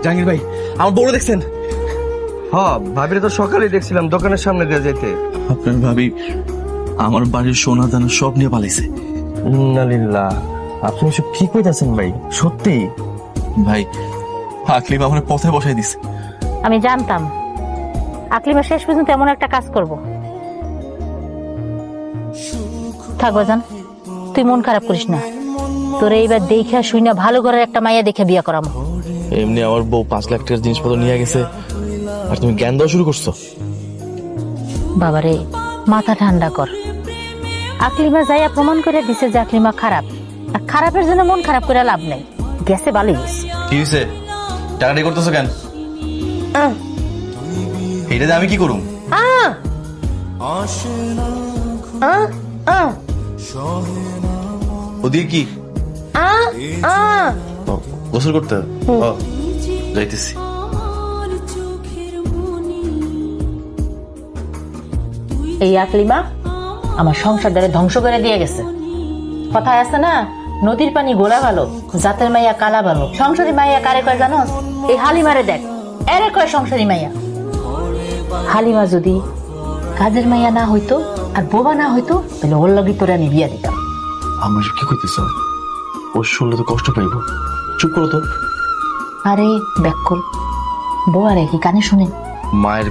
জাহাঙ্গীর ভাই আমার বউরে দেখছেন? হ্যাঁ, ভাবিরে তো সকালেই দেখছিলাম দোকানের সামনে দিয়ে যেতে। আপনার ভাবি আমার বাড়ির সোনা দানা সব নিয়ে পালাইছে। ইন্নালিল্লাহ, আপনি এসব কি কইতাছেন ভাই? সত্যি? ভাই আকলিমা আমার পথে বসাই দিছে। আমি জানতাম আকলিমা শেষ পর্যন্ত এমন একটা কাজ করব। থাক বাজান, তুই মন খারাপ করিস না। তোরে এইবার দেখা শুই না ভালো ঘরের একটা মাইয়া দেখে বিয়ে করাম। এমনি আমার বউ 5 লাখ টাকার জিনিসপত্র নিয়ে গেছে আর তুমি জ্ঞান দেওয়া শুরু করছো। বাবারে মাথা ঠান্ডা কর। আকলিমা যাইয়া প্রমাণ করে দিছে যে আকলিমা খারাপ, আর খারাপের জন্য মন খারাপ করে লাভ নেই। গেছে ভালোই গেছে। কি হয়েছে? টাকাটি করতেছো কেন? এইটাতে আমি কি করুম? ওদিকে কি গোসল করতে হবে? যাইতেছি। এই আকলিমা আমার সংসারটারে ধ্বংস করে দিয়ে গেছে। কথায় আছে না, নদীর পানি গোলা ভালো, জাতের মাইয়া কালা ভালো। সংসারী মাইয়া কারে কয় জানো? এই হালিমারে দেখ, এরে কয় সংসারী মাইয়া। হালিমা যদি কাজের মাইয়া না হইতো আর বোবা না হইতো তাহলে ওর লাগি তোরে আমি বিয়া দিতাম। আমরা কি করতেছ? ও শুনলে তো কষ্ট পাইব। চুপ করো তো। আরে ব্যাক কর, বোয়ারে কি কানে শুনে? মায়ের